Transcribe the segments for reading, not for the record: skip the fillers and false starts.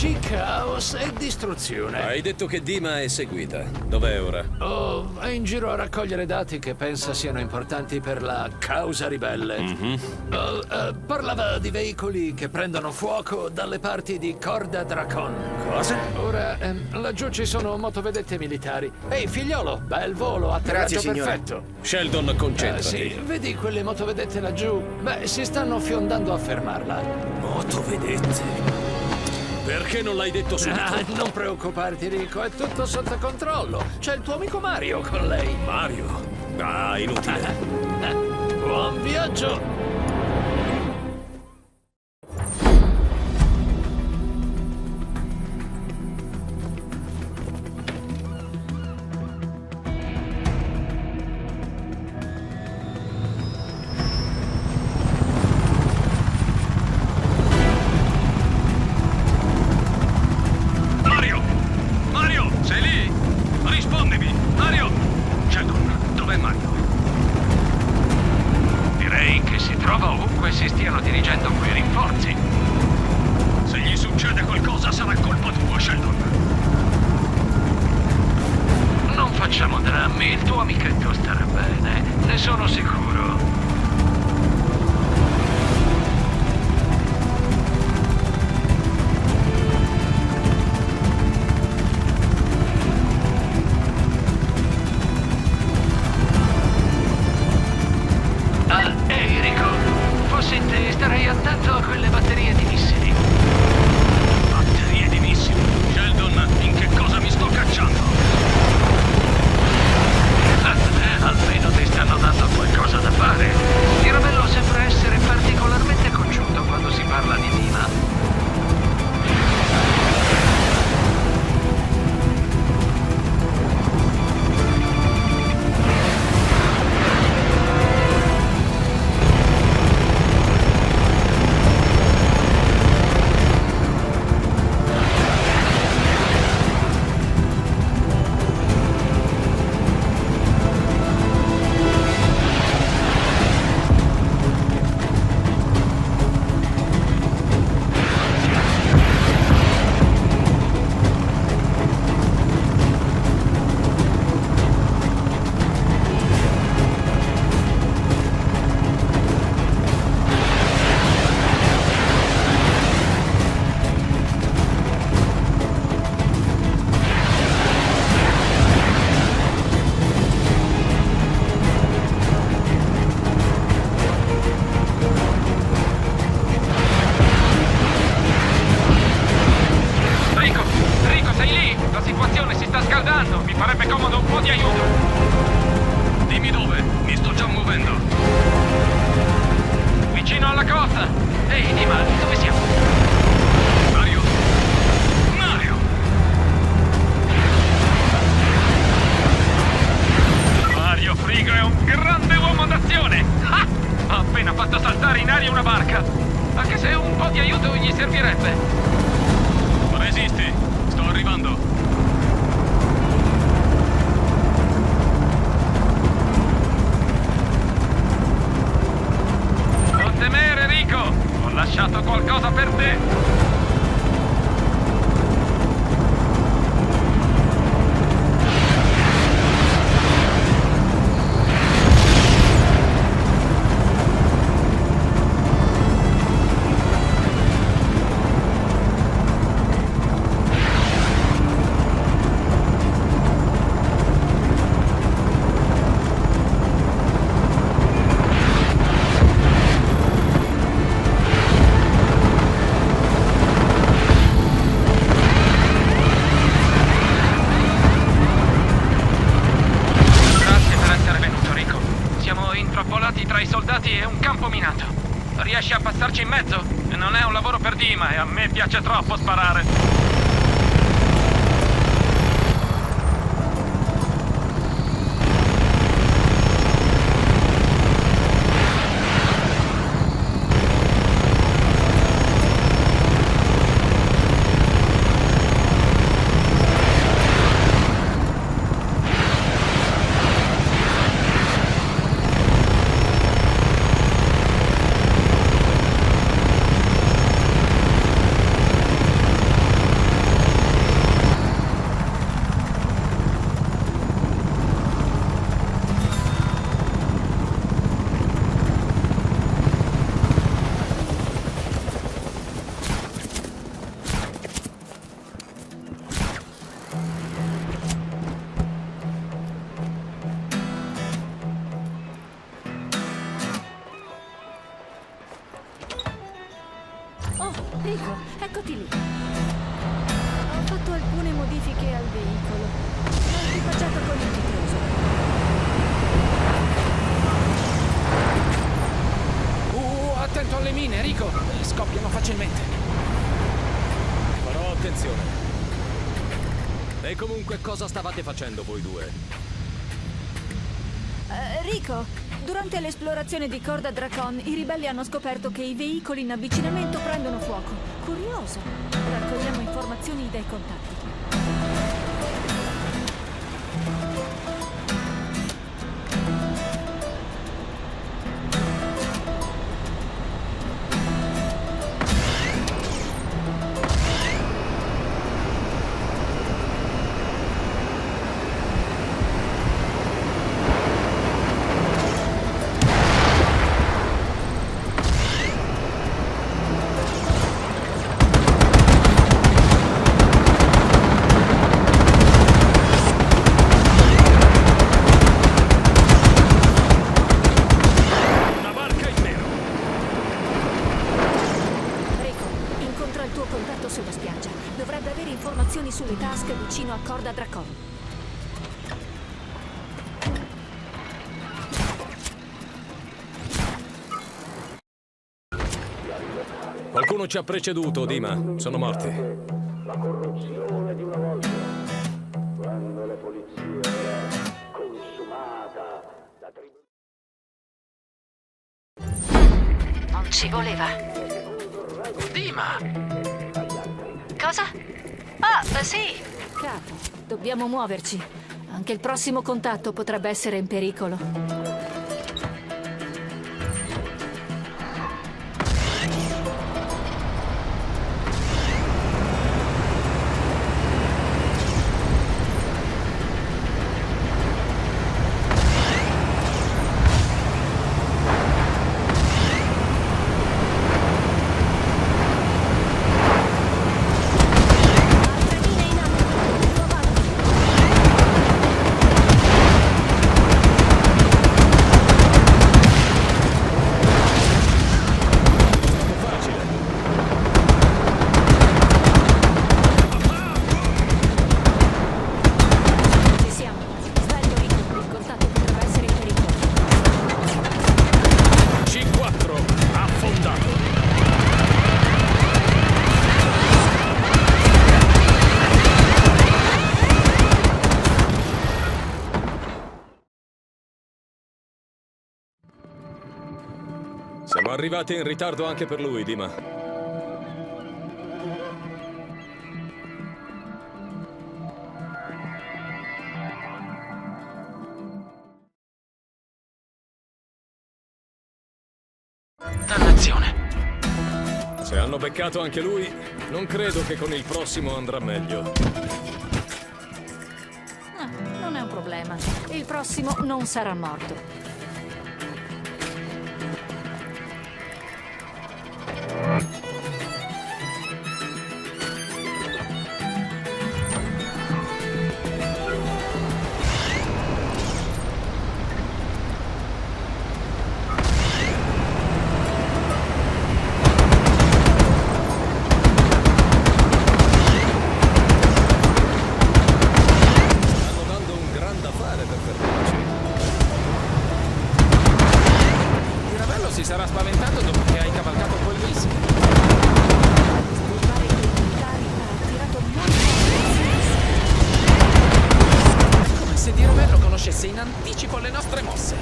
Eccoci, caos e distruzione. Hai detto che Dima è seguita. Dov'è ora? Oh, è in giro a raccogliere dati che pensa siano importanti per la causa ribelle. Parlava di veicoli che prendono fuoco dalle parti di Corda Dracon. Cosa? Ora, laggiù ci sono motovedette militari. Ehi, figliolo, bel volo, atterraggio Grazie, signore. perfetto. Sheldon, concentrati. Sì, vedi quelle motovedette laggiù? Beh, si stanno fiondando a fermarla. Motovedette. Perché non l'hai detto subito? Non preoccuparti, Rico, è tutto sotto controllo. C'è il tuo amico Mario con lei. Mario? Ah, inutile. Buon viaggio! Mario! Mario, sei lì? Rispondimi! Mario! Sheldon, dov'è Mario? Direi che si trova ovunque si stiano dirigendo quei rinforzi. Se gli succede qualcosa sarà colpa tua, Sheldon. Non facciamo drammi, il tuo amichetto starà bene, ne sono sicuro. Ehi, Rico, fossi in te starei attento a quelle batterie di missili. Batterie di missili? Sheldon, in che cosa mi sto cacciando? Almeno ti stanno dando qualcosa da fare. Mirabello sembra essere particolarmente congiunto quando si parla di Dima. Rico, sei lì? La situazione si sta scaldando. Mi farebbe comodo un po' di aiuto. Dimmi dove. Mi sto già muovendo. Vicino alla costa. Ehi, Dima, dove siamo? Mario? Mario! Mario Frigo è un grande uomo d'azione. Ah! Ha appena fatto saltare in aria una barca. Anche se un po' di aiuto gli servirebbe. Resisti, sto arrivando. Non temere, Rico! Ho lasciato qualcosa per te! Grazie per essere venuto, Rico. Siamo intrappolati tra i soldati e un campo minato. Riesci a passarci in mezzo? Non è un lavoro per Dima e a me piace troppo sparare. Rico, eccoti lì. Ho fatto alcune modifiche al veicolo. L'ho equipaggiato con il ritroso. Attento alle mine, Rico! Scoppiano facilmente. Farò attenzione. E comunque cosa stavate facendo voi due? Rico, durante l'esplorazione di Corda Dracon, i ribelli hanno scoperto che i veicoli in avvicinamento prendono fuoco. Curioso. Raccogliamo informazioni dai contatti. Sulle tasche vicino a Corda Dracon. Qualcuno ci ha preceduto, Dima. Sono morti. La corruzione di una volta, quando la polizia era consumata da Non ci voleva. Dima! Cosa? Ah, sì. Capo, dobbiamo muoverci. Anche il prossimo contatto potrebbe essere in pericolo. Siamo arrivati in ritardo anche per lui, Dima. Dannazione! Se hanno beccato anche lui, non credo che con il prossimo andrà meglio. No, non è un problema. Il prossimo non sarà morto. Stanno dando un gran da fare per fermarci. Il ravello si sarà spaventato dopo che hai cavalcato quel missile. Disturbare i militari ha attirato molto. È come se Di Ravello conoscesse in anticipo le nostre mosse.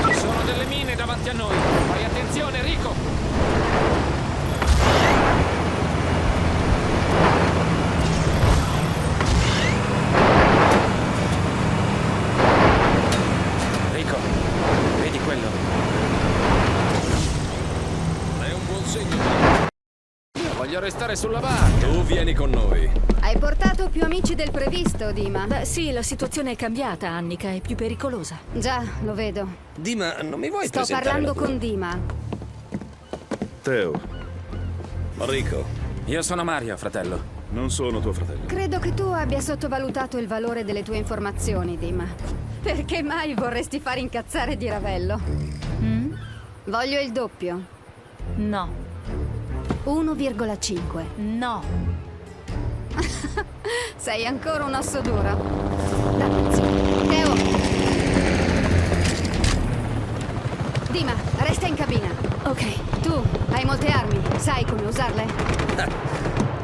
Ci sono delle mine davanti a noi. Fai attenzione, Rico! Rico, vedi quello? È un buon segno. Io voglio restare sulla barca. Tu vieni con noi. Hai portato più amici del previsto, Dima. Beh, sì, la situazione è cambiata, Annika, è più pericolosa. Già, lo vedo. Dima, non mi vuoi Sto presentare parlando la tua- con Dima. Teo. Rico. Io sono Mario, fratello. Non sono tuo fratello. Credo che tu abbia sottovalutato il valore delle tue informazioni, Dima. Perché mai vorresti far incazzare di Ravello? Voglio il doppio. No. 1,5. No. Sei ancora un osso duro. Dammi, zio. Teo! Dima, resta in cabina. Ok. Tu hai molte armi, sai come usarle?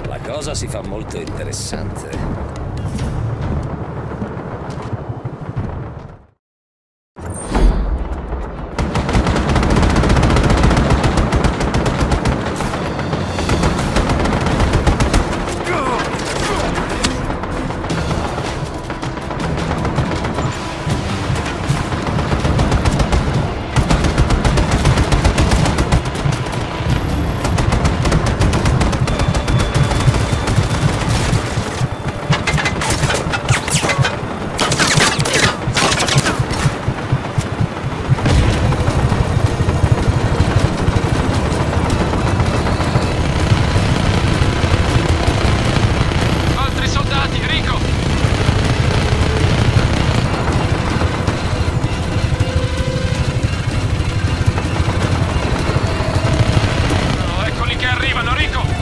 La cosa si fa molto interessante. Altri soldati, Rico! Oh, eccoli che arrivano, Rico!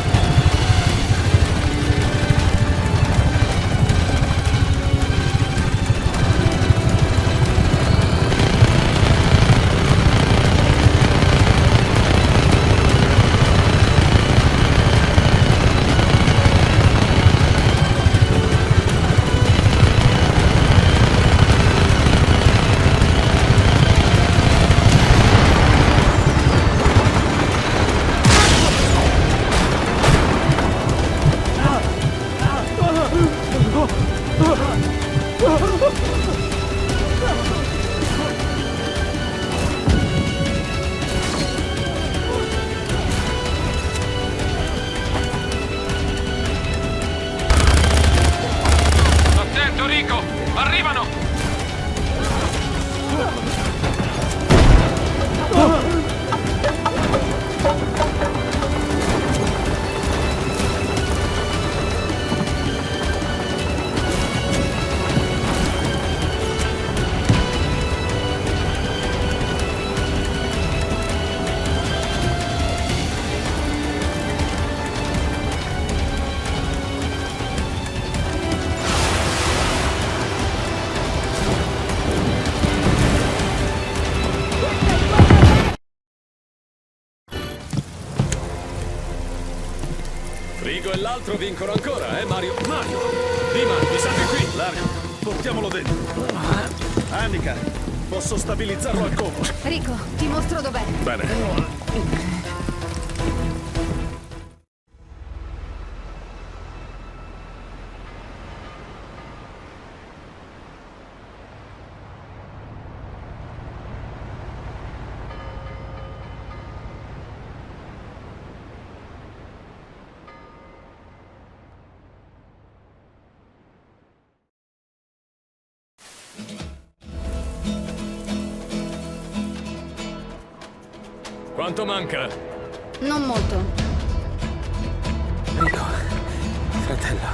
Attento, Rico! Arrivano! Frigo e l'altro vincono ancora, Mario? Mario! Dima, mi serve qui! Largo, portiamolo dentro. Annika, posso stabilizzarlo al covo. Rico, ti mostro dov'è. Bene. Quanto manca? Non molto. Rico, fratello,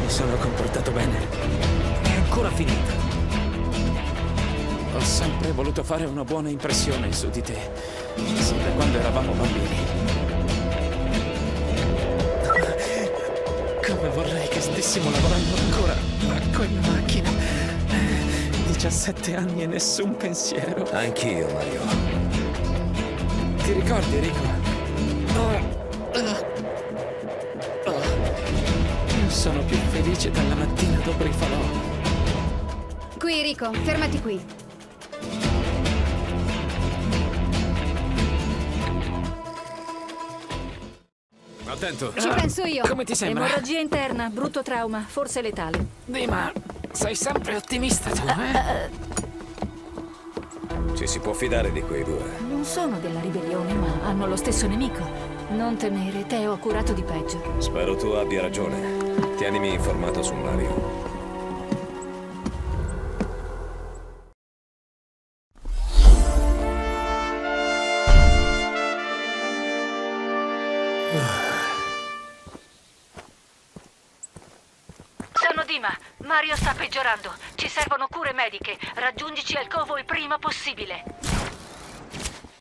mi sono comportato bene. È ancora finita. Ho sempre voluto fare una buona impressione su di te, sin da quando eravamo bambini. Come vorrei che stessimo lavorando ancora a quella macchina. 17 anni e nessun pensiero. Anch'io, Mario. Ti ricordi, Rico? Non sono più felice dalla mattina dopo il falò. Qui, Rico, fermati qui. Attento! Ci penso io. Come ti sembra? Emorragia interna, brutto trauma, forse letale. Dima, sei sempre ottimista tu, eh? Ci si può fidare di quei due. Non sono della ribellione, ma hanno lo stesso nemico. Non temere, Teo ha curato di peggio. Spero tu abbia ragione. Tienimi informato su Mario. Dima. Mario sta peggiorando. Ci servono cure mediche. Raggiungici al covo il prima possibile.